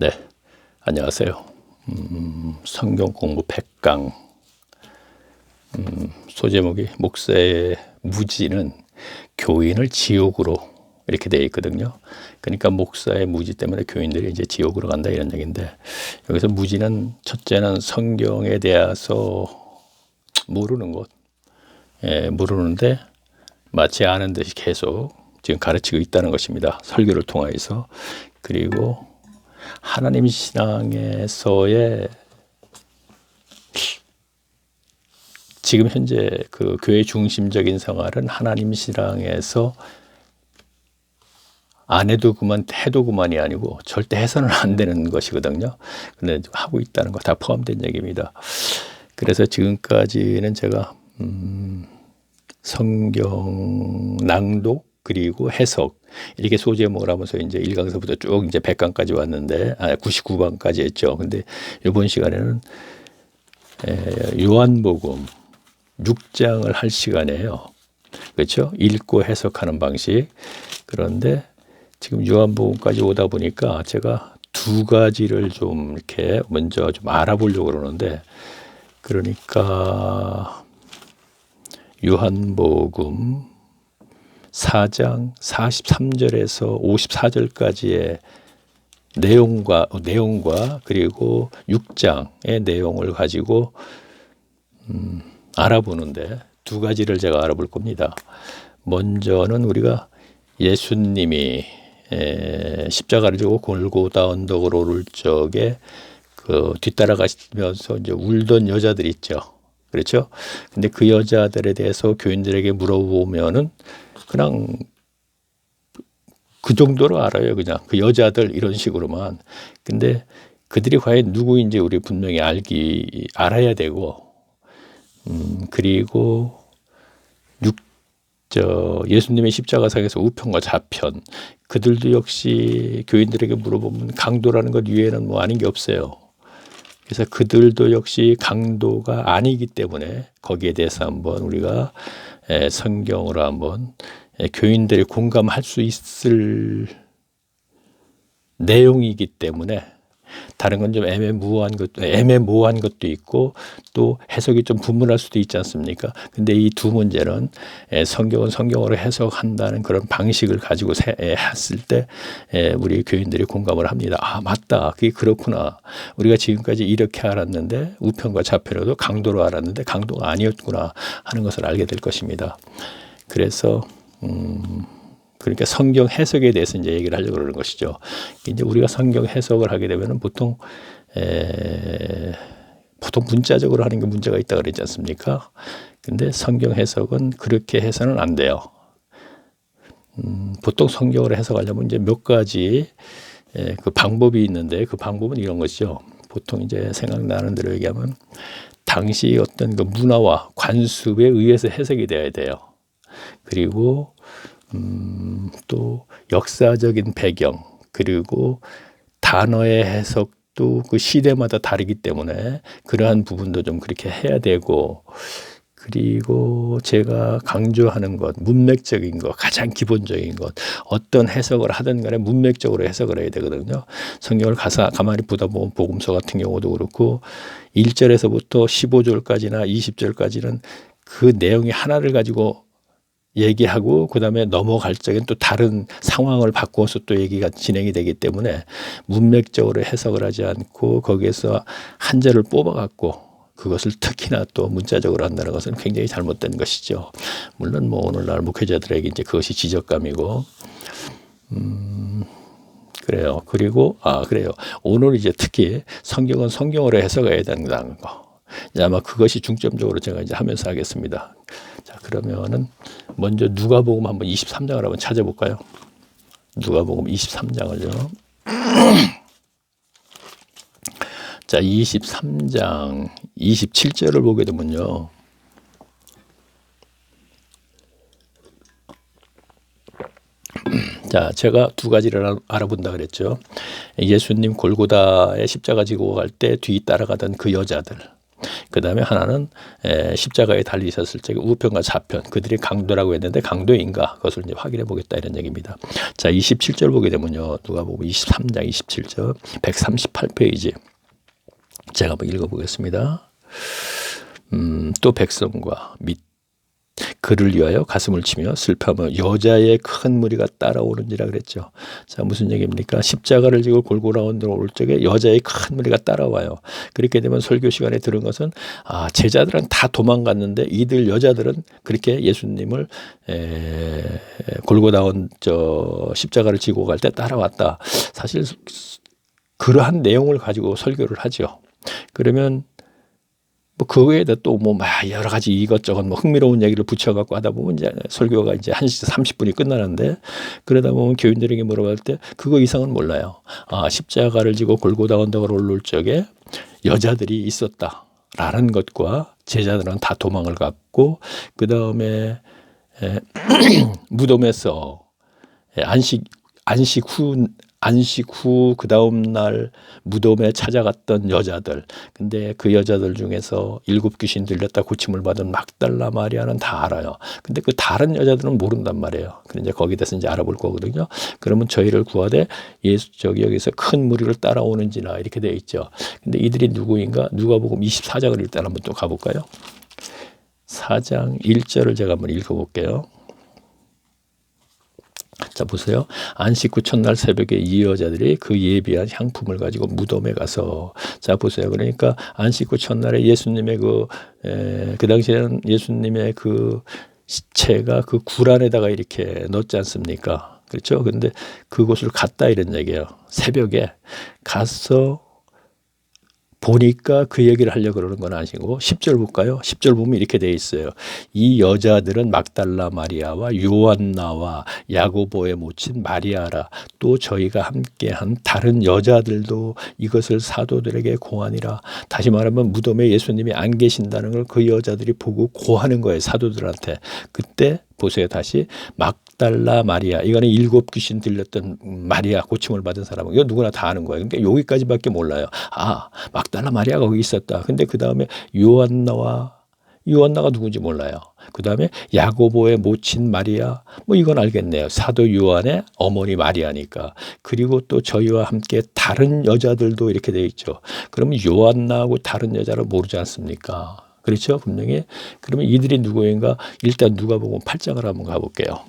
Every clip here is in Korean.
네, 안녕하세요. 성경 공부 100강. 소제목이 목사의 무지는 교인을 지옥으로 이렇게 되어 있거든요. 그러니까 목사의 무지 때문에 교인들이 이제 지옥으로 간다 이런 얘기인데, 여기서 무지는 첫째는 성경에 대해서 모르는 것, 모르는데 마치 아는 듯이 계속 지금 가르치고 있다는 것입니다. 설교를 통해서. 그리고 하나님 신앙에서의 지금 현재 그 교회 중심적인 생활은 하나님 신앙에서 안 해도 그만 해도 그만이 아니고 절대 해서는 안 되는 것이거든요. 근데 하고 있다는 거 다 포함된 얘기입니다. 그래서 지금까지는 제가 성경 낭독 그리고 해석 이렇게 소제목을 하면서 이제 1강서부터 쭉 이제 100강까지 왔는데 99강까지 했죠. 근데 이번 시간에는 요한복음 6장을 할 시간이에요. 그렇죠? 읽고 해석하는 방식. 그런데 지금 요한복음까지 오다 보니까 제가 두 가지를 좀 이렇게 먼저 좀 알아보려고 그러는데, 그러니까 요한복음 4장 43절에서 54절까지의 내용과 그리고 6장의 내용을 가지고 알아보는데, 두 가지를 제가 알아볼 겁니다. 먼저는 우리가 예수님이 십자가를 지고 골고다 언덕으로 오를 적에 그 뒤따라가시면서 이제 울던 여자들 있죠. 그렇죠? 근데 그 여자들에 대해서 교인들에게 물어보면은 그냥 그 정도로 알아요. 그냥 그 여자들 이런 식으로만. 근데 그들이 과연 누구인지 우리 분명히 알아야 되고, 그리고 예수님의 십자가상에서 우편과 좌편, 그들도 역시 교인들에게 물어보면 강도라는 것 위에는 뭐 아닌 게 없어요. 그래서 그들도 역시 강도가 아니기 때문에 거기에 대해서 한번 우리가 성경으로 한번 교인들이 공감할 수 있을 내용이기 때문에, 다른 건 좀 애매모호한 것도 있고 또 해석이 좀 분분할 수도 있지 않습니까? 근데 이 두 문제는 성경은 성경으로 해석한다는 그런 방식을 가지고 했을 때 우리 교인들이 공감을 합니다. 아, 맞다. 그게 그렇구나. 우리가 지금까지 이렇게 알았는데 우편과 좌편으로도 강도로 알았는데 강도가 아니었구나 하는 것을 알게 될 것입니다. 그래서 그러니까 성경 해석에 대해서 이제 얘기를 하려고 그러는 것이죠. 이제 우리가 성경 해석을 하게 되면은 보통 문자적으로 하는 게 문제가 있다 그러지 않습니까? 근데 성경 해석은 그렇게 해서는 안 돼요. 보통 성경을 해석하려면 이제 몇 가지 그 방법이 있는데, 그 방법은 이런 것이죠. 보통 이제 생각나는 대로 얘기하면 당시 어떤 그 문화와 관습에 의해서 해석이 되어야 돼요. 그리고 또 역사적인 배경, 그리고 단어의 해석도 그 시대마다 다르기 때문에 그러한 부분도 좀 그렇게 해야 되고, 그리고 제가 강조하는 것, 문맥적인 것, 가장 기본적인 것, 어떤 해석을 하든 간에 문맥적으로 해석을 해야 되거든요. 성경을 가만히 보다 보면 복음서 같은 경우도 그렇고 1절에서부터 15절까지나 20절까지는 그 내용이 하나를 가지고 얘기하고 그 다음에 넘어갈 적엔 또 다른 상황을 바꿔서 또 얘기가 진행이 되기 때문에 문맥적으로 해석을 하지 않고 거기에서 한 절을 뽑아갖고 그것을 특히나 또 문자적으로 한다는 것은 굉장히 잘못된 것이죠. 물론 뭐 오늘날 목회자들에게 이제 그것이 지적감이고, 그래요. 그리고 그래요. 오늘 이제 특히 성경은 성경으로 해석해야 된다는 거. 이제 아마 그것이 중점적으로 제가 이제 하면서 하겠습니다. 자, 그러면은 먼저 누가복음 한번 23장을 한번 찾아볼까요? 누가복음 23장을요. 자, 23장 27절을 보게 되면요. 자, 제가 두 가지를 알아본다 그랬죠. 예수님 골고다에 십자가 지고 갈 때 뒤 따라가던 그 여자들. 그 다음에 하나는 십자가에 달리셨을 적에 우편과 좌편, 그들이 강도라고 했는데 강도인가, 그것을 이제 확인해 보겠다 이런 얘기입니다. 자, 27절 보게 되면요, 누가복음 23장 27절 138페이지 제가 한번 읽어보겠습니다. 또 백성과 및 그를 위하여 가슴을 치며 슬퍼하며 여자의 큰 무리가 따라오는지라 그랬죠. 자, 무슨 얘기입니까? 십자가를 지고 골고라 언덕으로 올 적에 여자의 큰 무리가 따라와요. 그렇게 되면 설교 시간에 들은 것은 제자들은 다 도망갔는데 이들 여자들은 그렇게 예수님을 골고다 십자가를 지고 갈 때 따라왔다. 사실 그러한 내용을 가지고 설교를 하죠. 그러면 뭐 그거에다 또 뭐 여러 가지 이것저것 뭐 흥미로운 얘기를 붙여갖고 하다 보면 이제 설교가 이제 1시 30분이 끝나는데, 그러다 보면 교인들에게 물어볼 때 그거 이상은 몰라요. 십자가를 지고 골고다 언덕을 올라올 적에 여자들이 있었다라는 것과 제자들은 다 도망을 갔고, 그 다음에 무덤에서 안식 후 그 다음 날 무덤에 찾아갔던 여자들, 근데 그 여자들 중에서 7 귀신 들렸다 고침을 받은 막달라 마리아는 다 알아요. 근데 그 다른 여자들은 모른단 말이에요. 그런데 거기에 대해서 이제 알아볼 거거든요. 그러면 저희를 구하되 여기서 큰 무리를 따라오는지나 이렇게 되어 있죠. 근데 이들이 누구인가? 누가복음 24장을 일단 한번 또 가볼까요? 4장 1절을 제가 한번 읽어볼게요. 자, 보세요. 안식 후 첫날 새벽에 이 여자들이 그 예비한 향품을 가지고 무덤에 가서, 자, 보세요. 그러니까 안식 후 첫날에 예수님의 그 당시에는 예수님의 그 시체가 그 굴 안에다가 이렇게 넣지 않습니까? 그렇죠? 근데 그곳을 갔다 이런 얘기예요. 새벽에 가서 보니까 그 얘기를 하려고 그러는 건 아니고, 10절 볼까요? 10절 보면 이렇게 돼 있어요. 이 여자들은 막달라 마리아와 요한나와 야고보의 모친 마리아라. 또 저희가 함께한 다른 여자들도 이것을 사도들에게 고하니라. 다시 말하면 무덤에 예수님이 안 계신다는 걸 그 여자들이 보고 고하는 거예요, 사도들한테. 그때 보세요. 다시 막달라 마리아, 이거는 7 귀신 들렸던 마리아, 고침을 받은 사람은 이거 누구나 다 아는 거예요. 그러니까 여기까지밖에 몰라요. 막달라 마리아가 거기 있었다. 근데 그 다음에 요한나가 누군지 몰라요. 그 다음에 야고보의 모친 마리아, 뭐 이건 알겠네요. 사도 요한의 어머니 마리아니까. 그리고 또 저희와 함께 다른 여자들도 이렇게 돼 있죠. 그러면 요한나하고 다른 여자를 모르지 않습니까? 그렇죠? 분명히. 그러면 이들이 누구인가? 일단 누가복음 8장을 한번 가볼게요.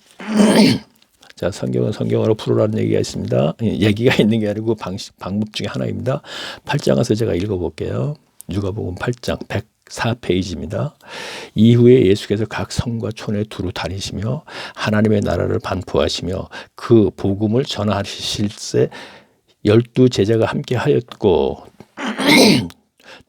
자, 성경은 성경으로 풀어라는 얘기가 있습니다. 얘기가 있는 게 아니고 방법 중에 하나입니다. 8장에서 제가 읽어볼게요. 누가복음 8장 104페이지입니다. 이후에 예수께서 각 성과 촌에 두루 다니시며 하나님의 나라를 반포하시며 그 복음을 전하실 때 12 제자가 함께 하였고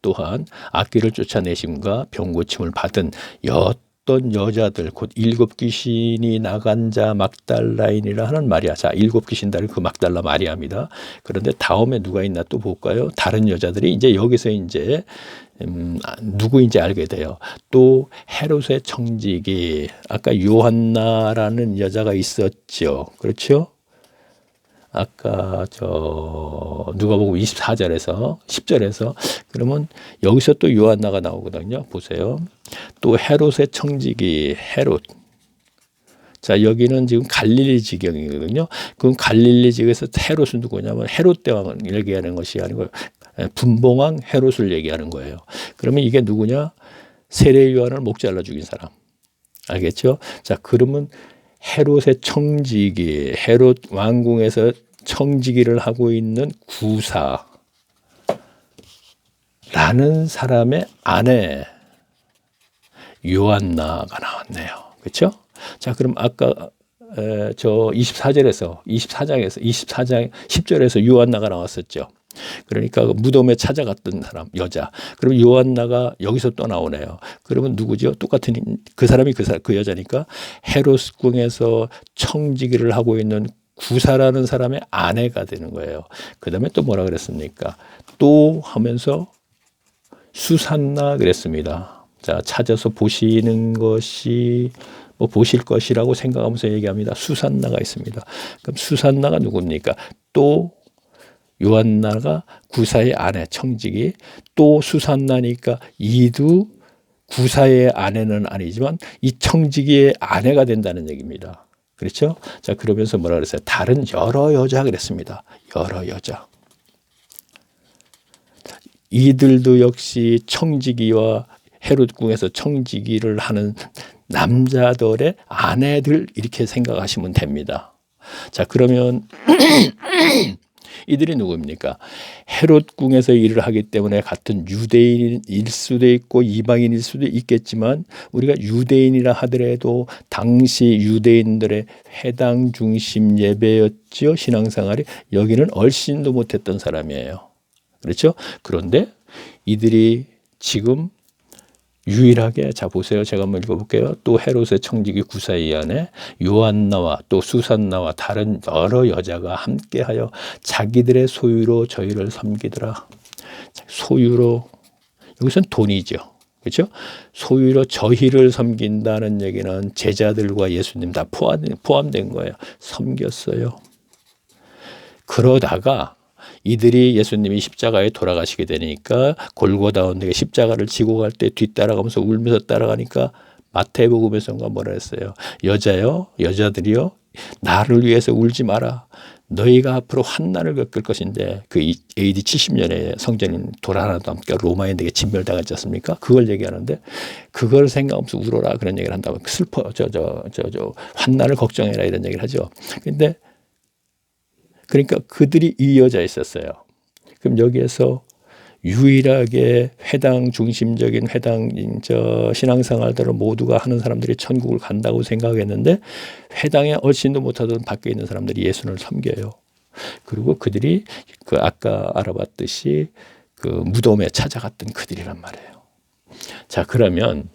또한 악귀를 쫓아내심과 병고침을 받은 어떤 여자들, 곧 7 귀신이 나간 자 막달라인이라 하는 마리아. 자, 7 귀신 다른 그 막달라 마리아입니다. 그런데 다음에 누가 있나 또 볼까요? 다른 여자들이 이제 여기서 이제 누구인지 알게 돼요. 또 헤롯의 청지기, 아까 요한나라는 여자가 있었죠. 그렇죠? 아까 누가복음 24절에서 10절에서 그러면 여기서 또 요한나가 나오거든요. 보세요. 또 헤롯의 청지기 헤롯. 자, 여기는 지금 갈릴리 지경이거든요. 그럼 갈릴리 지역에서 헤롯은 누구냐면 헤롯 대왕을 얘기하는 것이 아니고 분봉왕 헤롯을 얘기하는 거예요. 그러면 이게 누구냐? 세례 요한을 목 잘라 죽인 사람. 알겠죠? 자, 그러면 헤롯의 청지기, 헤롯 왕궁에서 청지기를 하고 있는 구사라는 사람의 아내 요한나가 나왔네요. 그렇죠? 자, 그럼 아까 24장 10절에서 요한나가 나왔었죠. 그러니까 무덤에 찾아갔던 사람, 여자. 그럼 요한나가 여기서 또 나오네요. 그러면 누구죠? 똑같은 그 사람이 그 여자니까 헤롯궁에서 청지기를 하고 있는 구사라는 사람의 아내가 되는 거예요. 그 다음에 또 뭐라 그랬습니까? 또 하면서 수산나 그랬습니다. 자, 찾아서 보시는 것이 뭐 보실 것이라고 생각하면서 얘기합니다. 수산나가 있습니다. 그럼 수산나가 누굽니까? 또 요한나가 구사의 아내 청지기, 또 수산나니까 이도 구사의 아내는 아니지만 이 청지기의 아내가 된다는 얘기입니다. 그렇죠? 자, 그러면서 뭐라 그랬어요? 다른 여러 여자 그랬습니다. 여러 여자. 이들도 역시 청지기와 헤롯궁에서 청지기를 하는 남자들의 아내들 이렇게 생각하시면 됩니다. 자, 그러면 이들이 누구입니까? 헤롯궁에서 일을 하기 때문에 같은 유대인일 수도 있고 이방인일 수도 있겠지만 우리가 유대인이라 하더라도 당시 유대인들의 회당 중심 예배였죠. 신앙생활이. 여기는 얼씬도 못했던 사람이에요. 그렇죠? 그런데 이들이 지금 유일하게, 자 보세요. 제가 한번 읽어볼게요. 또 헤롯의 청지기 구사의 아내 요한나와 또 수산나와 다른 여러 여자가 함께하여 자기들의 소유로 저희를 섬기더라. 소유로, 여기서는 돈이죠. 그렇죠? 소유로 저희를 섬긴다는 얘기는 제자들과 예수님 다 포함된 거예요. 섬겼어요. 그러다가 이들이 예수님이 십자가에 돌아가시게 되니까 골고다 언덕에 십자가를 지고 갈 때 뒤따라가면서 울면서 따라가니까 마태복음에서가 뭐라 했어요? 여자요, 여자들이요, 나를 위해서 울지 마라. 너희가 앞으로 환난을 겪을 것인데, 그 AD 70년에 성전인 도라나도 함께 로마인에게 진멸당했지 않습니까? 그걸 얘기하는데 그걸 생각하면서 울어라 그런 얘기를 한다고. 슬퍼, 환난을 걱정해라 이런 얘기를 하죠. 근데 그러니까 그들이 이 여자에 있었어요. 그럼 여기에서 유일하게 회당 중심적인 신앙생활들을 모두가 하는 사람들이 천국을 간다고 생각했는데 회당에 얼씬도 못하던 밖에 있는 사람들이 예수를 섬겨요. 그리고 그들이 그 아까 알아봤듯이 그 무덤에 찾아갔던 그들이란 말이에요. 자, 그러면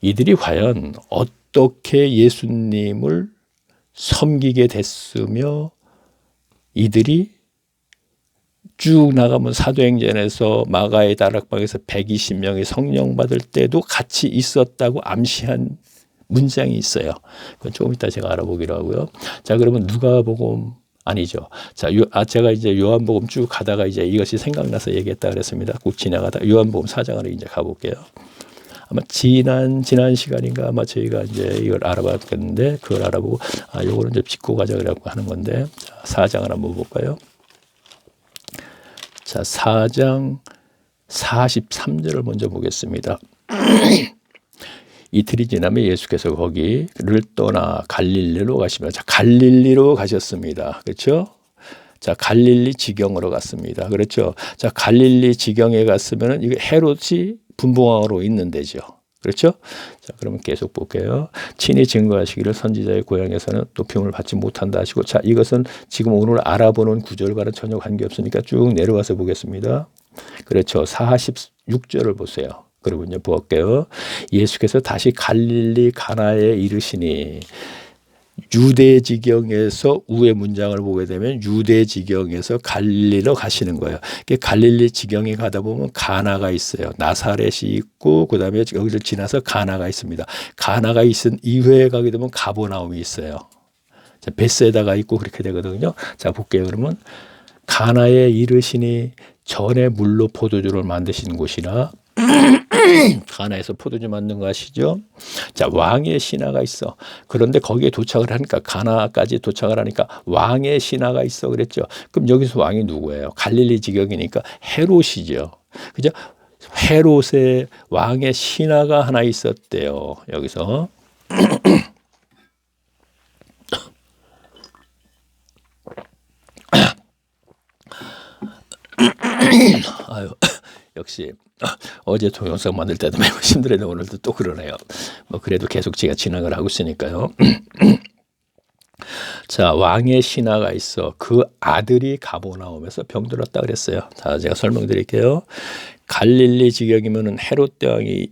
이들이 과연 어떻게 예수님을 섬기게 됐으며 이들이 쭉 나가면 사도행전에서 마가의 다락방에서 120명이 성령 받을 때도 같이 있었다고 암시한 문장이 있어요. 그건 조금 이따 제가 알아보기로 하고요. 자, 그러면 누가복음 아니죠. 자, 제가 이제 요한복음 쭉 가다가 이제 이것이 생각나서 얘기했다 그랬습니다. 꼭 지나가다 요한복음 4장으로 이제 가볼게요. 아마 지난 시간인가 아마 저희가 이제 이걸 알아봤겠는데 그걸 알아보고 요거는 이제 짚고 가자 그래갖고 하는 건데, 자, 4장을 한번 볼까요? 자, 4장 43절을 먼저 보겠습니다. 이틀이 지나면 예수께서 거기를 떠나 갈릴리로 가시며, 자, 갈릴리로 가셨습니다. 그렇죠? 자, 갈릴리 지경으로 갔습니다. 그렇죠? 자, 갈릴리 지경에 갔으면은 이게 헤롯이 분봉왕으로 있는 데죠. 그렇죠? 자, 그러면 계속 볼게요. 친히 증거하시기를 선지자의 고향에서는 높임을 받지 못한다 하시고, 자, 이것은 지금 오늘 알아보는 구절과는 전혀 관계없으니까 쭉 내려가서 보겠습니다. 그렇죠. 46절을 보세요. 그리고 이제 볼게요. 예수께서 다시 갈릴리 가나에 이르시니, 유대 지경에서 우의 문장을 보게 되면 유대 지경에서 갈릴리로 가시는 거예요. 갈릴리 지경에 가다 보면 가나가 있어요. 나사렛이 있고 그다음에 여기를 지나서 가나가 있습니다. 가나가 있은 이후에 가게 되면 가버나움이 있어요. 자, 벳세다가 있고 그렇게 되거든요. 자, 볼게요. 그러면 가나에 이르시니 전에 물로 포도주를 만드신 곳이라. 가나에서 포도주 만든 거 아시죠? 자, 왕의 신하가 있어. 그런데 거기에 도착을 하니까, 가나까지 도착을 하니까 왕의 신하가 있어 그랬죠. 그럼 여기서 왕이 누구예요? 갈릴리 지경이니까 헤롯이죠. 그죠? 헤롯의 왕의 신하가 하나 있었대요. 여기서. 아유, 역시 어제 동영상 만들 때도 매우 힘들었는데 오늘도 또 그러네요. 뭐 그래도 계속 제가 진행을 하고 있으니까요. 자, 왕의 신하가 있어. 그 아들이 가버나움에서 병들었다 그랬어요. 자, 제가 설명드릴게요. 갈릴리 지경이면은 헤롯 대왕이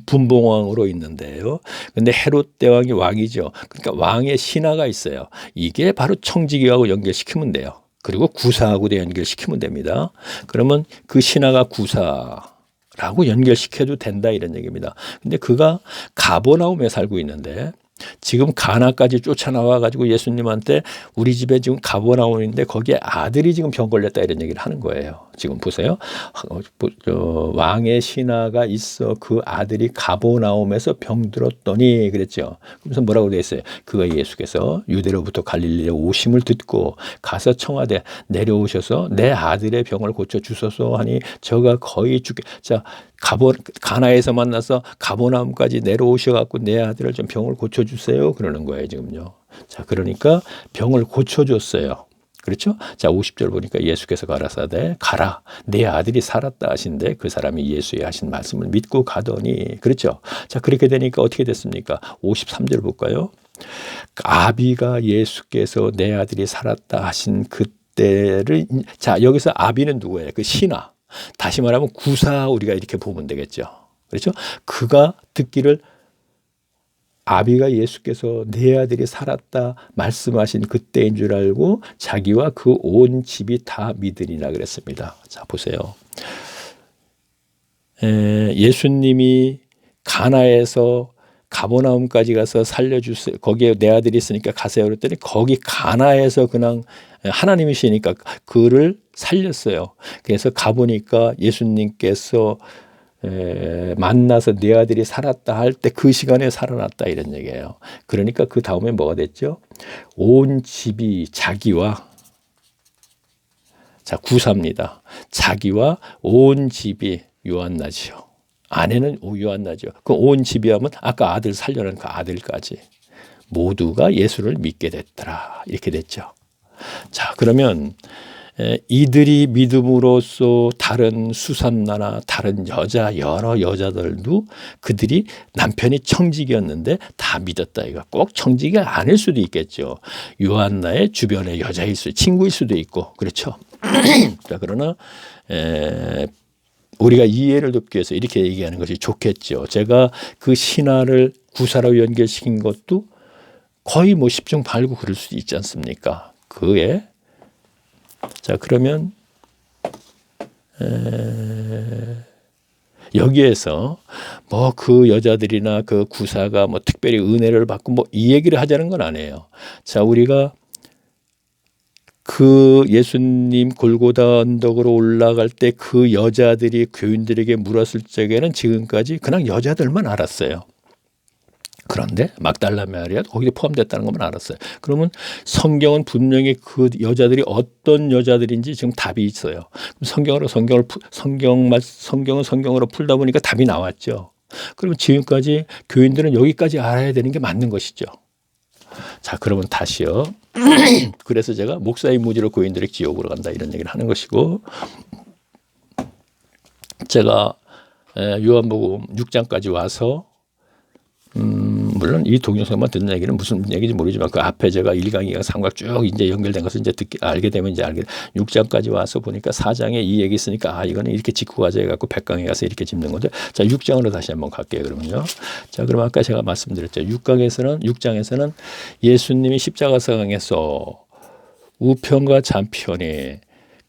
분봉왕으로 있는데요. 근데 헤롯 대왕이 왕이죠. 그러니까 왕의 신하가 있어요. 이게 바로 청지기하고 연결시키면 돼요. 그리고 구사하고도 연결시키면 됩니다. 그러면 그 신하가 구사라고 연결시켜도 된다 이런 얘기입니다. 근데 그가 가버나움에 살고 있는데, 지금 가나까지 쫓아나와 가지고 예수님한테 우리 집에 지금 가버나움인데 거기에 아들이 지금 병 걸렸다 이런 얘기를 하는 거예요. 지금 보세요. 왕의 신하가 있어 그 아들이 가버나움에서 병들었더니 그랬죠. 그래서 뭐라고 되어 있어요? 그가 예수께서 유대로부터 갈릴리에 오심을 듣고 가서 청하되 내려오셔서 내 아들의 병을 고쳐 주소서 하니 저가 거의 죽게. 자, 가나에서 만나서 가버나움까지 내려오셔 갖고 내 아들을 좀 병을 고쳐 주세요 그러는 거예요 지금요. 자, 그러니까 병을 고쳐 줬어요. 그렇죠? 자, 50절 보니까 예수께서 가라사대 가라 내 아들이 살았다 하신데 그 사람이 예수의 하신 말씀을 믿고 가더니. 그렇죠? 자, 그렇게 되니까 어떻게 됐습니까? 53절 볼까요? 아비가 예수께서 내 아들이 살았다 하신 그때를. 자, 여기서 아비는 누구예요? 그 신하. 다시 말하면 구사 우리가 이렇게 보면 되겠죠. 그렇죠? 그가 듣기를 아비가 예수께서 내 아들이 살았다 말씀하신 그때인 줄 알고 자기와 그 온 집이 다 믿으리라 그랬습니다. 자, 보세요. 예수님이 가나에서 가버나움까지 가서 살려주세요. 거기에 내 아들이 있으니까 가세요. 그랬더니 거기 가나에서 그냥 하나님이시니까 그를 살렸어요. 그래서 가보니까 예수님께서 만나서 내 아들이 살았다 할 때 그 시간에 살아났다 이런 얘기예요. 그러니까 그 다음에 뭐가 됐죠? 온 집이 자기와. 자, 구사입니다. 자기와 온 집이 요한나지요. 아내는 요한나죠. 그 온 집이 하면 아까 아들 살려는 그 아들까지 모두가 예수를 믿게 됐더라 이렇게 됐죠. 자, 그러면 이들이 믿음으로써 다른 수산나나 다른 여자 여러 여자들도 그들이 남편이 청직이었는데 다 믿었다. 이거 꼭 청직이 아닐 수도 있겠죠. 요한나의 주변의 여자일 수, 친구일 수도 있고 그렇죠. 자, 그러나 우리가 이해를 돕기 위해서 이렇게 얘기하는 것이 좋겠죠. 제가 그 신하를 구사로 연결시킨 것도 거의 뭐 10중 8구 그럴 수도 있지 않습니까? 그에. 자, 그러면 여기에서 뭐 그 여자들이나 그 구사가 뭐 특별히 은혜를 받고 뭐 이 얘기를 하자는 건 아니에요. 자, 우리가 그 예수님 골고다 언덕으로 올라갈 때 그 여자들이 교인들에게 물었을 적에는 지금까지 그냥 여자들만 알았어요. 그런데 막달라 마리아 거기에 포함됐다는 것만 알았어요. 그러면 성경은 분명히 그 여자들이 어떤 여자들인지 지금 답이 있어요. 성경은 성경으로 풀다 보니까 답이 나왔죠. 그러면 지금까지 교인들은 여기까지 알아야 되는 게 맞는 것이죠. 자, 그러면 다시요. 그래서 제가 목사의 무지로 교인들이 지옥으로 간다 이런 얘기를 하는 것이고, 제가 요한복음 6장까지 와서 물론 이 동영상만 듣는 얘기는 무슨 얘기인지 모르지만 그 앞에 제가 1강, 2강, 3강 쭉 이제 연결된 것을 이제 알게 되면 이제 6장까지 와서 보니까 4장에 이 얘기 있으니까 이거는 이렇게 짚고 가자 해갖고 100강에 가서 이렇게 짚는 건데, 자, 6장으로 다시 한번 갈게요. 그러면요. 자, 그럼 아까 제가 말씀드렸죠. 6장에서는 예수님이 십자가상에서 우편과 좌편이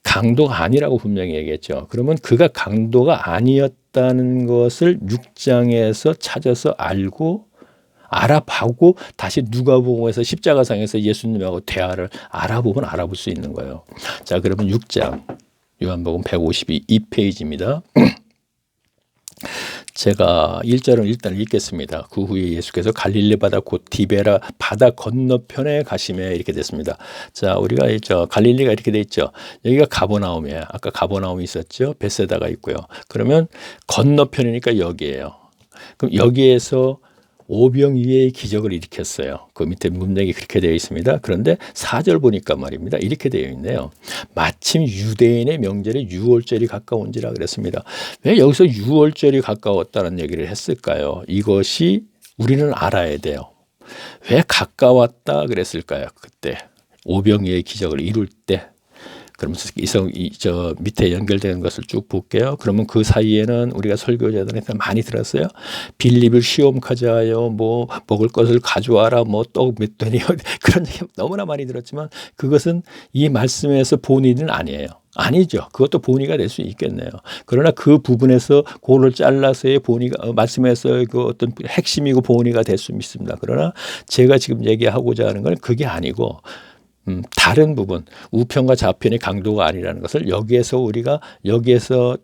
강도가 아니라고 분명히 얘기했죠. 그러면 그가 강도가 아니었다는 것을 6장에서 찾아서 알아보고 다시 누가복음에서 십자가상에서 예수님하고 대화를 알아볼 수 있는 거예요. 자, 그러면 6장 요한복음 152페이지입니다. 제가 1절은 일단 읽겠습니다. 그 후에 예수께서 갈릴리 바다 곧 디베라 바다 건너편에 가시매 이렇게 됐습니다. 자, 우리가 갈릴리가 이렇게 돼 있죠. 여기가 가버나움이에요. 아까 가버나움이 있었죠. 베세다가 있고요. 그러면 건너편이니까 여기예요. 그럼 여기에서 오병이어의 기적을 일으켰어요. 그 밑에 문맥이 그렇게 되어 있습니다. 그런데 4절 보니까 말입니다. 이렇게 되어 있네요. 마침 유대인의 명절이 유월절이 가까운지라 그랬습니다. 왜 여기서 유월절이 가까웠다는 얘기를 했을까요? 이것이 우리는 알아야 돼요. 왜 가까웠다 그랬을까요? 그때 오병이어의 기적을 이룰 때. 그러면서 저 밑에 연결되는 것을 쭉 볼게요. 그러면 그 사이에는 우리가 설교자들한테 많이 들었어요. 빌립을 시험하자 하여 뭐 먹을 것을 가져와라 뭐 떡 몇 돈이요. 그런 얘기 너무나 많이 들었지만 그것은 이 말씀에서 본 일은 아니에요. 아니죠. 그것도 본의가 될 수 있겠네요. 그러나 그 부분에서 그거를 잘라서의 본의가 말씀에서 그 어떤 핵심이고 본의가 될 수 있습니다. 그러나 제가 지금 얘기하고자 하는 건 그게 아니고 다른 부분 우편과 좌편의 강도가 아니라는 것을 우리가 여기에서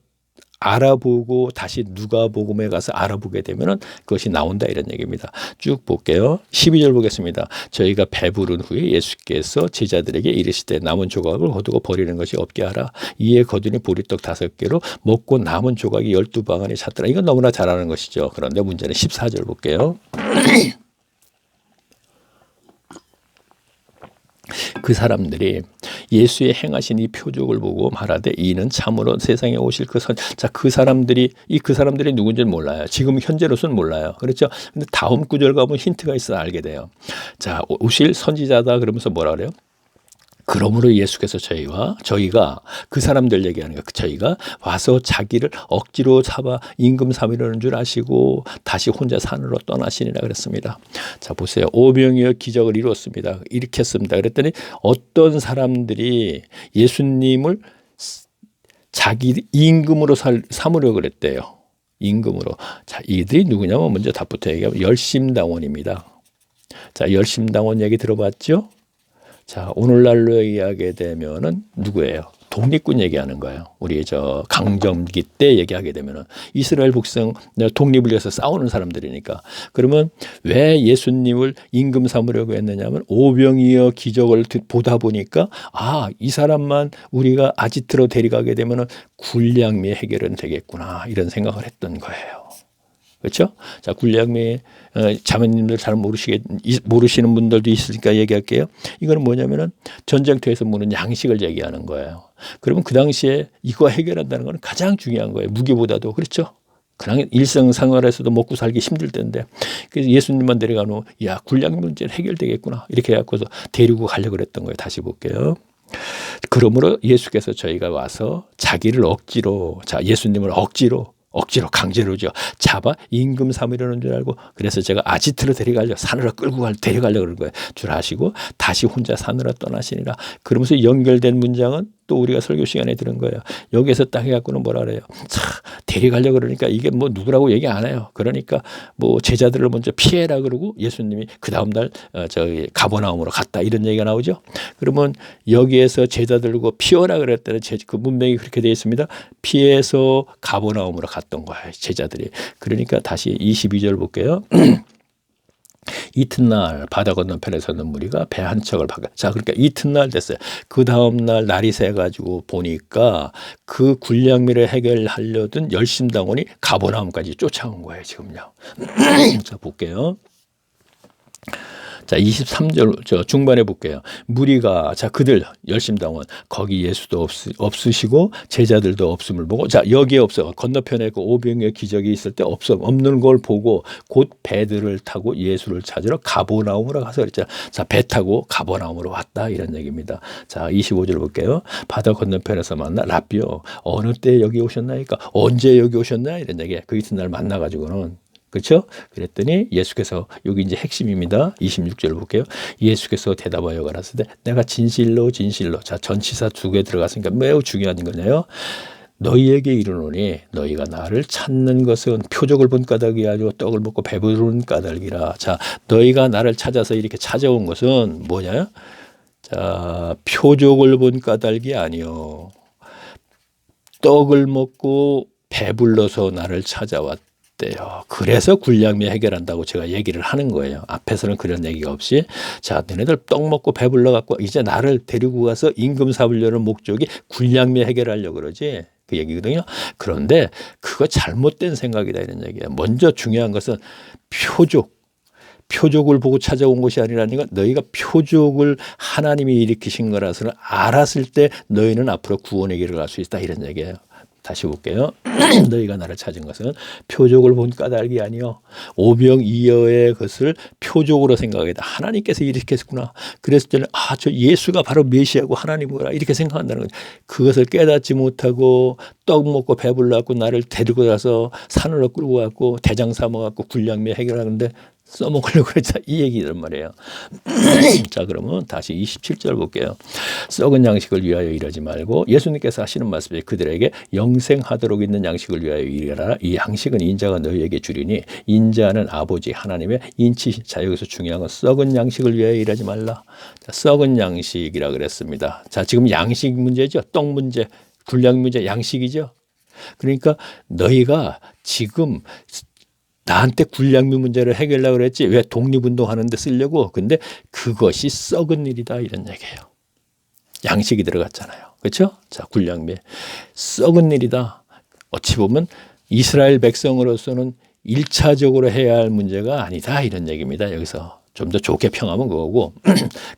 알아보고 다시 누가복음에 가서 알아보게 되면은 그것이 나온다 이런 얘기입니다. 쭉 볼게요. 12절 보겠습니다. 저희가 배부른 후에 예수께서 제자들에게 이르시되 남은 조각을 거두고 버리는 것이 없게 하라. 이에 거두니 보리떡 5개로 먹고 남은 조각이 12방울이 찼더라. 이건 너무나 잘 아는 것이죠. 그런데 문제는 14절 볼게요. 그 사람들이 예수의 행하신 이 표적을 보고 말하되 이는 참으로 세상에 오실 그 사람들이 누군지는 몰라요. 지금 현재로서는 몰라요. 그렇죠? 근데 다음 구절 가면 힌트가 있어 알게 돼요. 자, 오실 선지자다 그러면서 뭐라 그래요? 그러므로 예수께서 저희가 그 사람들 얘기하는 거예요. 저희가 와서 자기를 억지로 잡아 임금 삼으려는 줄 아시고 다시 혼자 산으로 떠나시니라 그랬습니다. 자, 보세요. 오병이어 기적을 이루었습니다. 일으켰습니다. 그랬더니 어떤 사람들이 예수님을 자기 임금으로 삼으려고 그랬대요. 임금으로. 자, 이들이 누구냐면 먼저 답부터 얘기하면 열심당원입니다. 자, 열심당원 얘기 들어봤죠? 자, 오늘날로 얘기하게 되면은 누구예요? 독립군 얘기하는 거예요. 우리 강점기 때 얘기하게 되면은 이스라엘 백성 독립을 위해서 싸우는 사람들이니까. 그러면 왜 예수님을 임금 삼으려고 했느냐면 오병이어 기적을 보다 보니까 이 사람만 우리가 아지트로 데려가게 되면은 군량미 해결은 되겠구나 이런 생각을 했던 거예요. 그렇죠? 자, 군량미 자매님들 잘 모르시는 분들도 있으니까 얘기할게요. 이거는 뭐냐면은 전쟁터에서 먹는 양식을 얘기하는 거예요. 그러면 그 당시에 이거 해결한다는 건 가장 중요한 거예요. 무기보다도. 그렇죠? 그냥 일상생활에서도 먹고 살기 힘들 텐데. 그래서 예수님만 데려가면 군량 문제는 해결되겠구나. 이렇게 해갖고서 데리고 가려고 그랬던 거예요. 다시 볼게요. 그러므로 예수께서 저희가 와서 자기를 예수님을 억지로 강제로죠. 잡아 임금 삼으려는 줄 알고 그래서 제가 아지트로 산으로 끌고 데려가려고 그런 거예요. 줄 아시고 다시 혼자 산으로 떠나시니라. 그러면서 연결된 문장은 또 우리가 설교 시간에 들은 거예요. 여기에서 딱 해갖고는 뭐라 그래요. 데려가려고 그러니까 이게 뭐 누구라고 얘기 안 해요. 그러니까 뭐 제자들을 먼저 피해라 그러고 예수님이 그 다음날 가버나움으로 갔다 이런 얘기가 나오죠. 그러면 여기에서 제자들고 피하라 그랬더니 그 문맥이 그렇게 되어 있습니다. 피해서 가버나움으로 갔던 거예요. 제자들이. 그러니까 다시 22절 볼게요. 이튿날 바다 건너편에 서는 무리가 배 한 척을 자, 그러니까 이튿날 됐어요. 그 다음날 날이 새가지고 보니까 그 군량미를 해결하려던 열심당원이 가버나움까지 쫓아온 거예요. 지금요. 자, 볼게요. 자, 23절 중반에 볼게요. 무리가 그들 열심당원 거기 예수도 없으시고 제자들도 없음을 보고 여기에 없어. 건너편에 그 오병이어 기적이 있을 때 없는 걸 보고 곧 배들을 타고 예수를 찾으러 가버나움으로 가서 그랬잖아요. 자, 배 타고 가버나움으로 왔다 이런 얘기입니다. 자, 25절 볼게요. 바다 건너편에서 만나 랍비요. 어느 때 여기 오셨나이까? 언제 여기 오셨나? 이런 얘기. 그 이튿날 만나가지고는 그렇죠? 그랬더니 예수께서 여기 이제 핵심입니다. 26절 볼게요. 예수께서 대답하여 가라사대 내가 진실로 자, 전치사 2개 들어갔으니까 매우 중요한 거네요. 너희에게 이르노니 너희가 나를 찾는 것은 표적을 본 까닭이 아니고 떡을 먹고 배부른 까닭이라. 자, 너희가 나를 찾아서 이렇게 찾아온 것은 뭐냐? 자, 표적을 본 까닭이 아니요. 떡을 먹고 배불러서 나를 찾아왔다. 그래서 군량미 해결한다고 제가 얘기를 하는 거예요. 앞에서는 그런 얘기가 없이 너네들 떡 먹고 배불러 갖고 이제 나를 데리고 가서 임금 삼으려는 목적이 군량미 해결하려고 그러지 그 얘기거든요. 그런데 그거 잘못된 생각이다 이런 얘기예요. 먼저 중요한 것은 표적을 보고 찾아온 것이 아니라니까 너희가 표적을 하나님이 일으키신 거라서는 알았을 때 너희는 앞으로 구원의 길을 갈 수 있다 이런 얘기예요. 다시 볼게요. 너희가 나를 찾은 것은 표적을 본 까닭이 아니요 오병이어의 것을 표적으로 생각하겠다. 하나님께서 일으켰구나. 그랬을 때는 저 예수가 바로 메시아고 하나님이구나 이렇게 생각한다는 거죠. 그것을 깨닫지 못하고 떡 먹고 배불러갖고 나를 데리고 가서 산으로 끌고 갔고 대장 삼아갖고 군량미 해결하는데 써먹으려고 그랬다. 이 얘기란 말이에요. 자, 그러면 다시 27절 볼게요. 썩은 양식을 위하여 일하지 말고 예수님께서 하시는 말씀이 그들에게 영생하도록 있는 양식을 위하여 일하라. 이 양식은 인자가 너희에게 주리니 인자는 아버지 하나님의 인치신. 자, 여기서 중요한 건 썩은 양식을 위하여 일하지 말라. 자, 썩은 양식이라 그랬습니다. 자, 지금 양식 문제죠. 떡 문제, 분량 문제, 양식이죠. 그러니까 너희가 지금 나한테 군량미 문제를 해결하려고 그랬지 왜 독립운동하는 데 쓰려고. 근데 그것이 썩은 일이다 이런 얘기예요. 양식이 들어갔잖아요. 그렇죠? 자, 군량미 썩은 일이다. 어찌 보면 이스라엘 백성으로서는 1차적으로 해야 할 문제가 아니다 이런 얘기입니다. 여기서 좀 더 좋게 평하면 그거고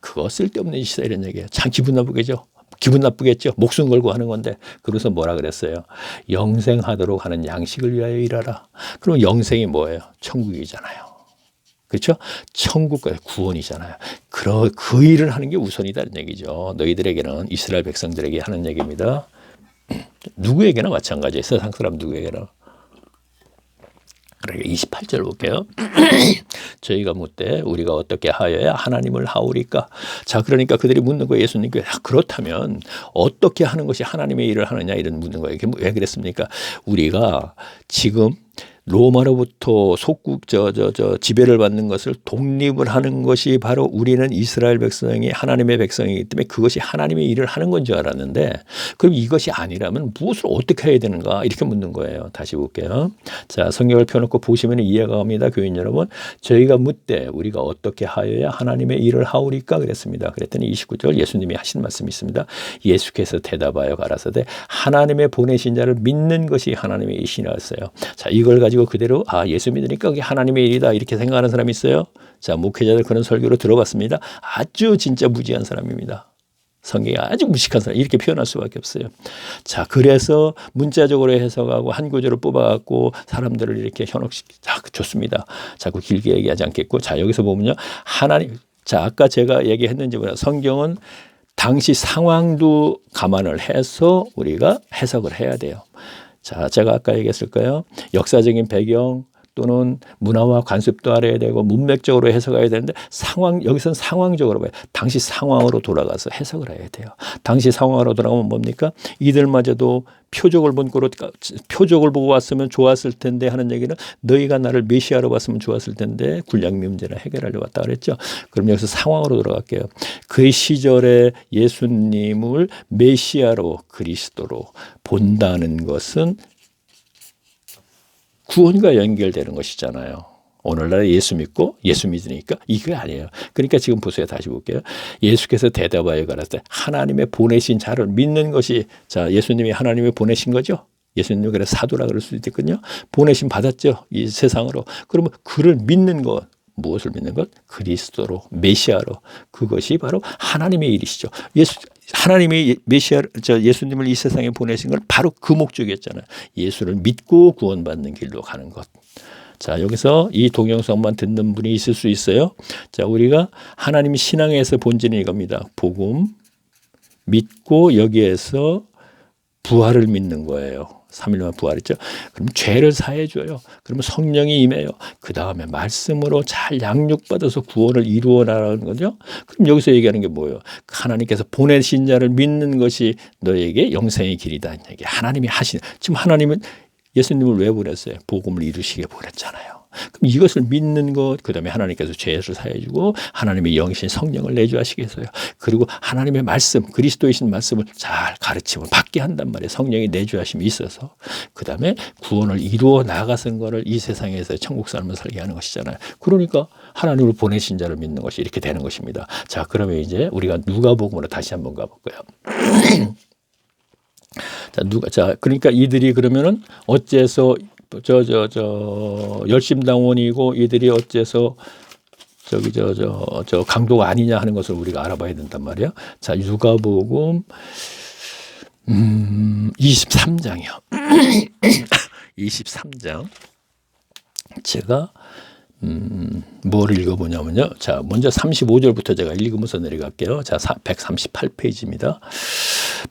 그거 쓸데없는 짓이다 이런 얘기예요. 참 기분 나쁘겠죠. 기분 나쁘겠죠. 목숨 걸고 하는 건데. 그래서 뭐라 그랬어요? 영생하도록 하는 양식을 위하여 일하라. 그럼 영생이 뭐예요? 천국이잖아요. 그렇죠? 천국과 구원이잖아요. 그 일을 하는 게 우선이다는 얘기죠. 너희들에게는 이스라엘 백성들에게 하는 얘기입니다. 누구에게나 마찬가지예요. 세상 사람 누구에게나. 그러니까 28절 볼게요. 저희가 묻되 우리가 어떻게 하여야 하나님을 하오리까? 자, 그러니까 그들이 묻는 거예요. 예수님께. 그렇다면 어떻게 하는 것이 하나님의 일을 하느냐 이런 묻는 거예요. 왜 그랬습니까? 우리가 지금 로마로부터 속국 지배를 받는 것을 독립을 하는 것이 바로 우리는 이스라엘 백성이 하나님의 백성이기 때문에 그것이 하나님의 일을 하는 건 줄 알았는데 그럼 이것이 아니라면 무엇을 어떻게 해야 되는가 이렇게 묻는 거예요. 다시 볼게요. 자, 성경을 펴놓고 보시면 이해가 갑니다. 교인 여러분. 저희가 묻되 우리가 어떻게 하여야 하나님의 일을 하오리까 그랬습니다. 그랬더니 29절 예수님이 하신 말씀이 있습니다. 예수께서 대답하여 가라사대 하나님의 보내신 자를 믿는 것이 하나님의 일이시라였어요. 자, 이걸 가지고 그대로 예수 믿으니까 그게 하나님의 일이다 이렇게 생각하는 사람이 있어요. 자, 목회자들 그런 설교로 들어봤습니다. 아주 진짜 무지한 사람입니다. 성경이 아주 무식한 사람 이렇게 표현할 수밖에 없어요. 자, 그래서 문자적으로 해석하고 한 구절을 뽑아갖고 사람들을 이렇게 현혹시키고 좋습니다. 자꾸 길게 얘기하지 않겠고 자, 여기서 보면요. 하나님, 자, 아까 제가 얘기했는지 몰라 성경은 당시 상황도 감안을 해서 우리가 해석을 해야 돼요. 자, 제가 아까 얘기했을까요? 역사적인 배경 또는 문화와 관습도 알아야 되고 문맥적으로 해석해야 되는데 여기서는 상황적으로 봐요. 당시 상황으로 돌아가서 해석을 해야 돼요. 당시 상황으로 돌아가면 뭡니까? 이들마저도 표적을 보고 왔으면 좋았을 텐데 하는 얘기는 너희가 나를 메시아로 봤으면 좋았을 텐데 군량미 문제를 해결하려고 왔다 그랬죠. 그럼 여기서 상황으로 돌아갈게요. 그 시절에 예수님을 메시아로 그리스도로 본다는 것은 구원과 연결되는 것이잖아요. 오늘날 예수 믿고 예수 믿으니까 이게 아니에요. 그러니까 지금 보세요. 다시 볼게요. 예수께서 대답하여 가라사대 하나님의 보내신 자를 믿는 것이 자, 예수님이 하나님의 보내신 거죠. 예수님이 그래서 사도라 그럴 수도 있겠군요. 보내심 받았죠. 이 세상으로. 그러면 그를 믿는 것. 무엇을 믿는 것? 그리스도로 메시아로. 그것이 바로 하나님의 일이시죠. 하나님이 예수님을 이 세상에 보내신 건 바로 그 목적이었잖아요. 예수를 믿고 구원받는 길로 가는 것. 자, 여기서 이 동영상만 듣는 분이 있을 수 있어요. 자, 우리가 하나님 신앙에서 본질은 이겁니다. 복음 믿고 여기에서 부활을 믿는 거예요. 3일만 부활했죠. 그럼 죄를 사해 줘요. 그러면 성령이 임해요. 그 다음에 말씀으로 잘 양육받아서 구원을 이루어 나가는 거죠. 그럼 여기서 얘기하는 게 뭐예요? 하나님께서 보내신 자를 믿는 것이 너에게 영생의 길이다. 얘기. 하나님이 하신. 지금 하나님은 예수님을 왜 보냈어요? 복음을 이루시게 보냈잖아요. 그럼 이것을 믿는 것, 그 다음에 하나님께서 죄를 사해주고 하나님의 영이신 성령을 내주하시겠어요. 그리고 하나님의 말씀, 그리스도이신 말씀을 잘 가르침을 받게 한단 말이에요. 성령의 내주하심이 있어서. 그 다음에 구원을 이루어 나가는 것을 이 세상에서 천국 삶을 살게 하는 것이잖아요. 그러니까 하나님을 보내신 자를 믿는 것이 이렇게 되는 것입니다. 자, 그러면 이제 우리가 누가복음으로 다시 한번 가볼까요? 자, 그러니까 이들이 그러면은 어째서 열심당원이고 이들이 어째서 강도가 아니냐 하는 것을 우리가 알아봐야 된단 말이에요. 자, 누가복음 23장이요. 23장. 제가 뭘 읽어보냐면요. 자, 먼저 35절부터 제가 읽으면서 내려갈게요. 자, 138페이지입니다.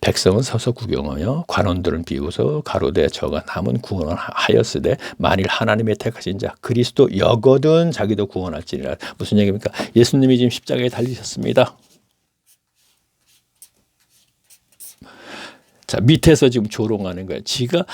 백성은 서서 구경하며 관원들은 비웃어 가로되 저가 남은 구원을 하였으되 만일 하나님의 택하신 자 그리스도 여거든 자기도 구원할지니라. 무슨 얘기입니까? 예수님이 지금 십자가에 달리셨습니다. 자, 밑에서 지금 조롱하는 거예요. 지가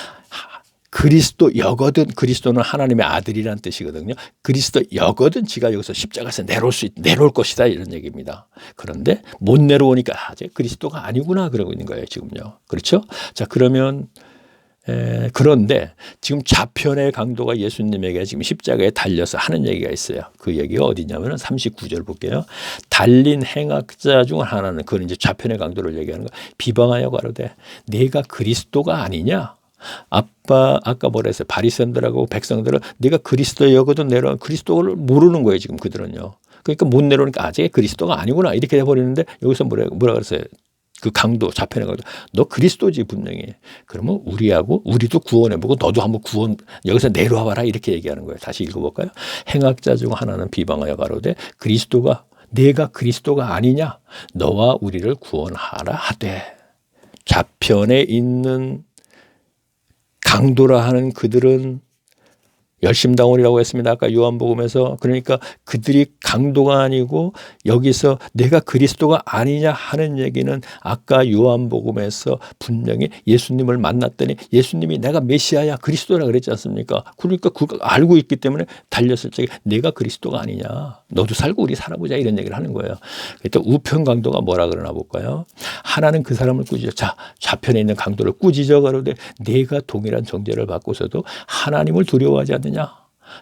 그리스도 여거든, 그리스도는 하나님의 아들이라는 뜻이거든요. 그리스도 여거든 지가 여기서 십자가에서 내려올 것이다 이런 얘기입니다. 그런데 못 내려오니까 이제 그리스도가 아니구나 그러고 있는 거예요 지금요. 그렇죠? 자, 그러면 그런데 지금 좌편의 강도가 예수님에게 지금 십자가에 달려서 하는 얘기가 있어요. 그 얘기가 어디냐면 39절 볼게요. 달린 행악자 중 하나는, 그건 이제 좌편의 강도를 얘기하는 거, 비방하여 가로되 네가 그리스도가 아니냐? 아까 뭐라 했어요? 바리새인들하고 백성들은 네가 그리스도 여거든 내려온, 그리스도를 모르는 거예요 지금 그들은요. 그러니까 못 내려오니까 아직 그리스도가 아니구나 이렇게 돼버리는데, 여기서 뭐라 그랬어요? 그 강도, 좌편의 강도, 너 그리스도지 분명히. 그러면 우리도 구원해보고 너도 한번 여기서 내려와 봐라 이렇게 얘기하는 거예요. 다시 읽어볼까요? 행악자 중 하나는 비방하여 가로되 내가 그리스도가 아니냐? 너와 우리를 구원하라 하되. 좌편에 있는 강도라 하는 그들은 열심당원이라고 했습니다. 아까 요한복음에서. 그러니까 그들이 강도가 아니고 여기서 내가 그리스도가 아니냐 하는 얘기는 아까 요한복음에서 분명히 예수님을 만났더니 예수님이 내가 메시아야 그리스도라 그랬지 않습니까? 그러니까 그걸 알고 있기 때문에 달렸을 적에 내가 그리스도가 아니냐, 너도 살고 우리 살아보자 이런 얘기를 하는 거예요. 또 우편 강도가 뭐라 그러나 볼까요? 하나는 그 사람을 꾸짖어. 자, 좌편에 있는 강도를 꾸짖어 가로되 내가 동일한 정죄를 받고서도 하나님을 두려워하지 않느냐.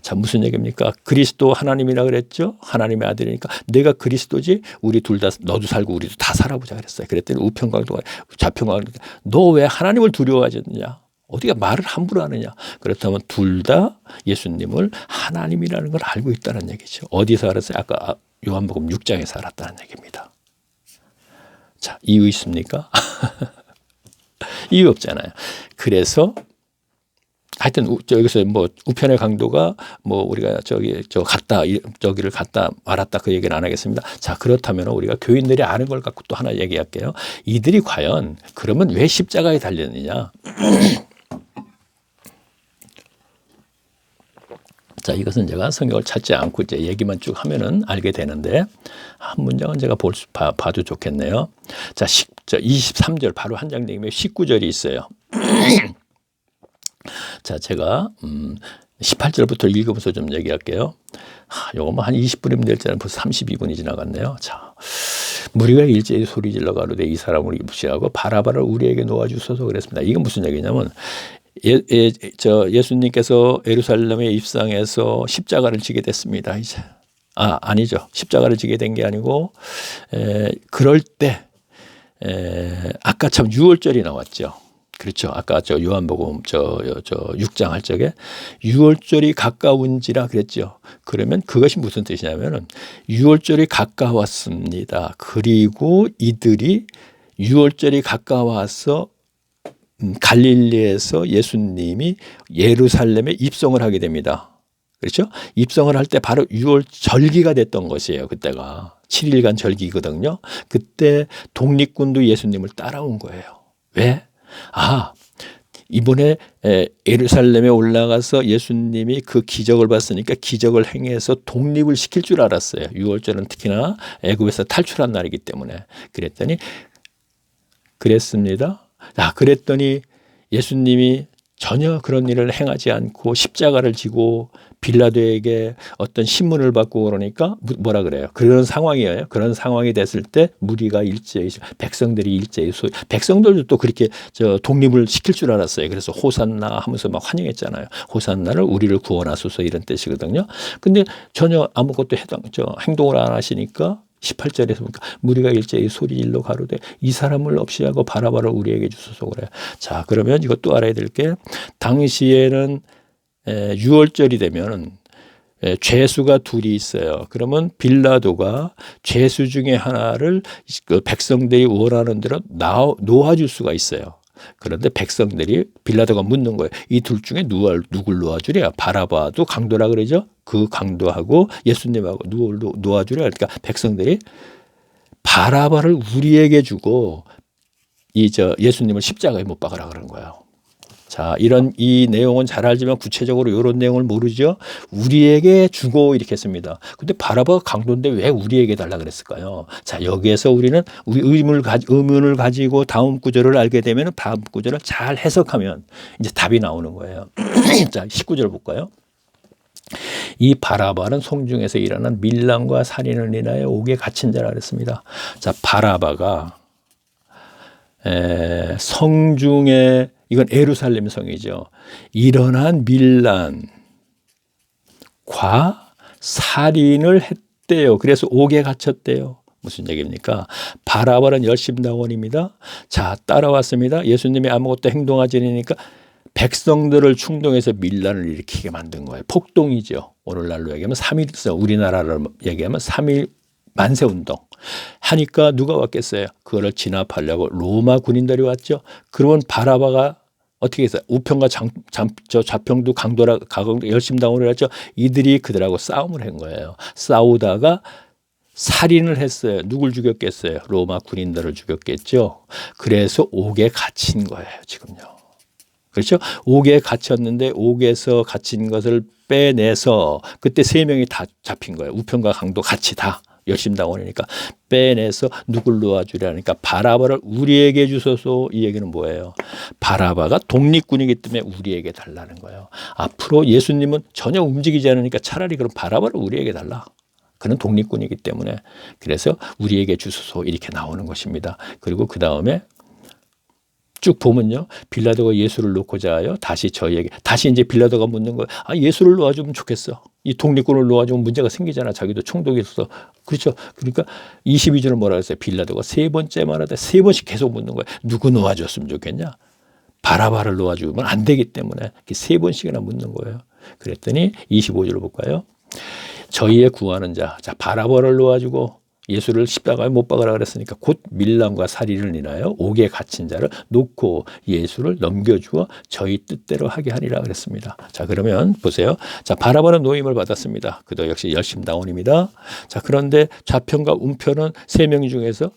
자, 무슨 얘기입니까? 그리스도 하나님이라 그랬죠. 하나님의 아들이니까 내가 그리스도지, 우리 둘 다, 너도 살고 우리도 다 살아보자 그랬어요. 그랬더니 우편 강도가, 좌편 강도가 너 왜 하나님을 두려워하지 않느냐? 어디가 말을 함부로 하느냐? 그렇다면 둘 다 예수님을 하나님이라는 걸 알고 있다는 얘기죠. 어디서 알았어요? 아까 요한복음 6장에서 알았다는 얘기입니다. 자, 이유 있습니까? 이유 없잖아요. 그래서 하여튼 여기서 뭐 우편의 강도가 뭐 우리가 저기를 갔다 말았다 그 얘기는 안 하겠습니다. 자, 그렇다면 우리가 교인들이 아는 걸 갖고 또 하나 얘기할게요. 이들이 과연 그러면 왜 십자가에 달렸느냐? 자, 이것은 제가 성경을 찾지 않고 이제 얘기만 쭉 하면은 알게 되는데, 한 문장은 제가 봐도 좋겠네요. 자, 23절 바로 한 장 내기면 19절이 있어요. 자, 제가 18절부터 읽으면서 좀 얘기할게요. 요거 뭐 한 20분이면 될 줄 알았는데 벌써 32분이 지나갔네요. 자, 무리가 일제히 소리질러 가로되 이 사람을 무시하고 바라바를 우리에게 놓아주소서 그랬습니다. 이건 무슨 얘기냐면 예수님께서 예루살렘에 입성해서 십자가를 지게 됐습니다. 이제 아니죠. 십자가를 지게 된 게 아니고 그럴 때 아까 참 6월절이 나왔죠. 그렇죠. 아까 요한복음 6장 할 적에 6월절이 가까운지라 그랬죠. 그러면 그것이 무슨 뜻이냐면은 6월절이 가까웠습니다. 그리고 이들이 6월절이 가까워서 갈릴리에서 예수님이 예루살렘에 입성을 하게 됩니다. 그렇죠? 입성을 할 때 바로 6월 절기가 됐던 것이에요. 그때가 7일간 절기거든요. 그때 독립군도 예수님을 따라온 거예요. 왜? 이번에 예루살렘에 올라가서 예수님이 그 기적을 봤으니까 기적을 행해서 독립을 시킬 줄 알았어요. 6월절은 특히나 애굽에서 탈출한 날이기 때문에. 그랬습니다. 그랬더니 예수님이 전혀 그런 일을 행하지 않고 십자가를 지고 빌라도에게 어떤 신문을 받고 그러니까 뭐라 그래요? 그런 상황이에요. 그런 상황이 됐을 때 무리가 일제히, 백성들이 일제히, 백성들도 또 그렇게 독립을 시킬 줄 알았어요. 그래서 호산나 하면서 막 환영했잖아요. 호산나를 우리를 구원하소서 이런 뜻이거든요. 근데 전혀 아무것도 행동을 안 하시니까 18절에서 보니까 무리가 일제히 소리질러 가로되 이 사람을 없이 하고 바라바를 우리에게 주소서 그래요. 자, 그러면 이것도 알아야 될 게, 당시에는 6월절이 되면 죄수가 둘이 있어요. 그러면 빌라도가 죄수 중에 하나를 그 백성들이 원하는 대로 놓아줄 수가 있어요. 그런데 백성들이 빌라도가 묻는 거예요. 이 둘 중에 누굴 놓아주랴? 바라바도 강도라 그러죠. 그 강도하고 예수님하고 누굴 놓아주랴? 그러니까 백성들이 바라바를 우리에게 주고 예수님을 십자가에 못 박으라 그런 거예요. 자, 이 내용은 잘 알지만 구체적으로 이런 내용을 모르죠. 우리에게 주고 이렇게 했습니다. 근데 바라바가 강도인데 왜 우리에게 달라 그랬을까요? 자, 여기에서 우리는 우리 의문을 가지고 다음 구절을 알게 되면 다음 구절을 잘 해석하면 이제 답이 나오는 거예요. 자, 19절 볼까요? 이 바라바는 성중에서 일어난 밀란과 살인을 인하여 옥에 갇힌 자라 그랬습니다. 자, 바라바가 성중에, 이건 예루살렘 성이죠, 일어난 밀란과 살인을 했대요. 그래서 옥에 갇혔대요. 무슨 얘기입니까? 바라바는 열심당원입니다. 자, 따라왔습니다. 예수님이 아무것도 행동하지 않으니까 백성들을 충동해서 밀란을 일으키게 만든 거예요. 폭동이죠. 오늘날로 얘기하면 3.1서, 우리나라로 얘기하면 3.1 만세운동 하니까 누가 왔겠어요? 그거를 진압하려고 로마 군인들이 왔죠. 그러면 바라바가 어떻게 했어요? 우편과 좌평도 강도라 열심당원을 했죠. 이들이 그들하고 싸움을 한 거예요. 싸우다가 살인을 했어요. 누굴 죽였겠어요? 로마 군인들을 죽였겠죠. 그래서 옥에 갇힌 거예요, 지금요. 그렇죠? 옥에 갇혔는데 옥에서 갇힌 것을 빼내서 그때 3명이 다 잡힌 거예요. 우편과 강도 같이 다 열심당원이니까 빼내서 누굴 놓아주려니까 바라바를 우리에게 주소서. 이 얘기는 뭐예요? 바라바가 독립군이기 때문에 우리에게 달라는 거예요. 앞으로 예수님은 전혀 움직이지 않으니까 차라리 그럼 바라바를 우리에게 달라. 그는 독립군이기 때문에. 그래서 우리에게 주소서 이렇게 나오는 것입니다. 그리고 그 다음에 쭉 보면요, 빌라도가 예수를 놓고자 하여 다시 이제 빌라도가 묻는 거예요. 아, 예수를 놓아주면 좋겠어. 이 독립군을 놓아주면 문제가 생기잖아. 자기도 총독이 있어서. 그렇죠. 그러니까 22절은 뭐라 그랬어요? 빌라도가 3번째 말하되 3번씩 계속 묻는 거예요. 누구 놓아줬으면 좋겠냐? 바라바를 놓아주면 안 되기 때문에 3번씩이나 묻는 거예요. 그랬더니 25절을 볼까요? 저희의 구하는 자, 바라바를 놓아주고 예수를 십자가에 못 박으라 그랬으니까 곧 밀란과 살인을 인하여 옥에 갇힌 자를 놓고 예수를 넘겨주어 저희 뜻대로 하게 하리라 그랬습니다. 자, 그러면 보세요. 자, 바라바는 노임을 받았습니다. 그도 역시 열심당원입니다. 자, 그런데 좌편과 우편은 3명 중에서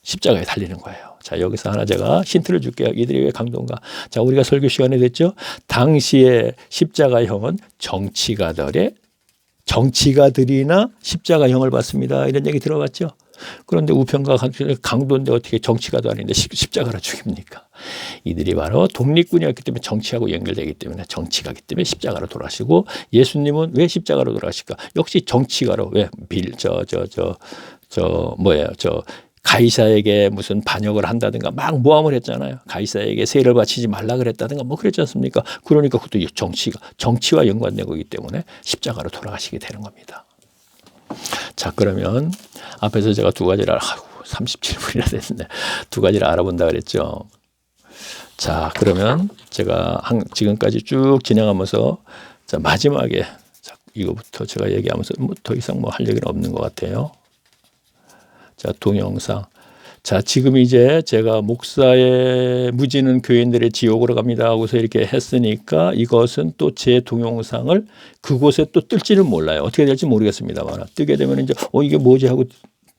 십자가에 달리는 거예요. 자, 여기서 하나 제가 힌트를 줄게요. 이들이 왜 강도인가? 자, 우리가 설교 시간에 됐죠. 당시에 십자가형은 정치가들이나 십자가형을 받습니다. 이런 얘기 들어봤죠. 그런데 우편과 강도인데 어떻게 정치가도 아닌데 십자가로 죽입니까? 이들이 바로 독립군이었기 때문에 정치하고 연결되기 때문에 정치가기 때문에 십자가로 돌아가시고, 예수님은 왜 십자가로 돌아가실까? 역시 정치가로. 왜? 가이사에게 무슨 반역을 한다든가 막 모함을 했잖아요. 가이사에게 세를 바치지 말라 그랬다든가 뭐 그랬지 않습니까? 그러니까 그것도 정치와 연관된 거기 때문에 십자가로 돌아가시게 되는 겁니다. 자, 그러면 앞에서 제가 2가지를 37분이나 됐는데 2가지를 알아본다 그랬죠. 자, 그러면 제가 지금까지 쭉 진행하면서 자, 마지막에 이거부터 제가 얘기하면서 더 이상 할 얘기는 없는 것 같아요. 자, 동영상. 자, 지금 이제 제가 목사의 무지는 교인들의 지옥으로 갑니다 하고서 이렇게 했으니까 이것은 또 제 동영상을 그곳에 또 뜰지는 몰라요. 어떻게 될지 모르겠습니다만 뜨게 되면 이제 이게 뭐지 하고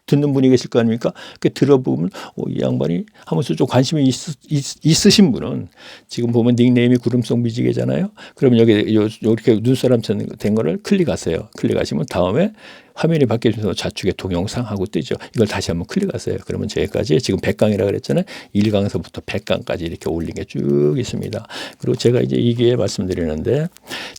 듣는 분이 계실 거 아닙니까? 그 들어보면 이 양반이 하면서 좀 관심이 있으신 분은 지금 보면 닉네임이 구름송 미지개잖아요. 그러면 여기 이렇게 눈사람처럼 된 거를 클릭하세요. 클릭하시면 다음에 화면이 바뀌면서 좌측에 동영상하고 뜨죠. 이걸 다시 한번 클릭하세요. 그러면 저기까지 지금 100강이라고 그랬잖아요. 1강에서부터 100강까지 이렇게 올린 게 쭉 있습니다. 그리고 제가 이제 이 기회에 말씀드리는데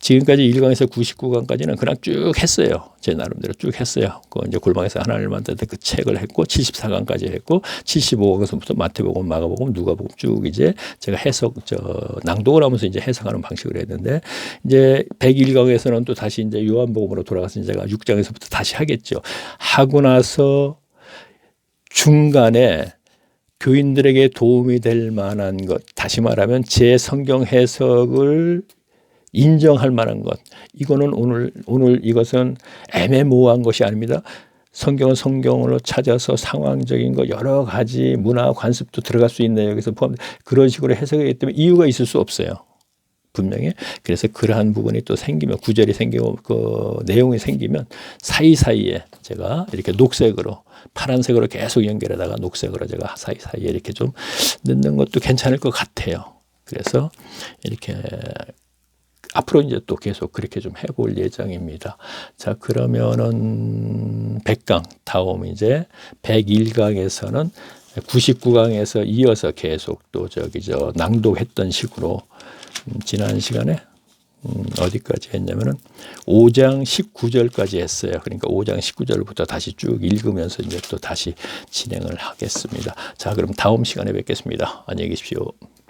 지금까지 1강에서 99강까지는 그냥 쭉 했어요. 제 나름대로 쭉 했어요. 그 이제 골방에서 하나님을 만들 때 그 책을 했고 74강까지 했고 75강에서부터 마태복음, 마가복음, 누가복음 쭉 이제 제가 낭독을 하면서 이제 해석하는 방식으로 했는데 이제 101강에서는 또 다시 이제 요한복음으로 돌아가서 제가 6장에서부터 다시 하겠죠. 하고 나서 중간에 교인들에게 도움이 될 만한 것, 다시 말하면 제 성경 해석을 인정할 만한 것, 이거는 오늘 이것은 애매모호한 것이 아닙니다. 성경은 성경으로 찾아서 상황적인 거 여러 가지 문화 관습도 들어갈 수 있네요. 여기서 포함 그런 식으로 해석하기 때문에 이유가 있을 수 없어요. 분명히. 그래서 그러한 부분이 또 생기면, 구절이 생기고 그 내용이 생기면 사이사이에 제가 이렇게 녹색으로, 파란색으로 계속 연결하다가 녹색으로 제가 사이사이에 이렇게 좀 넣는 것도 괜찮을 것 같아요. 그래서 이렇게 앞으로 이제 또 계속 그렇게 좀 해볼 예정입니다. 자, 그러면은 100강, 다음 이제 101강에서는 99강에서 이어서 계속 또 낭독했던 식으로 지난 시간에 어디까지 했냐면은 5장 19절까지 했어요. 그러니까 5장 19절부터 다시 쭉 읽으면서 이제 또 다시 진행을 하겠습니다. 자, 그럼 다음 시간에 뵙겠습니다. 안녕히 계십시오.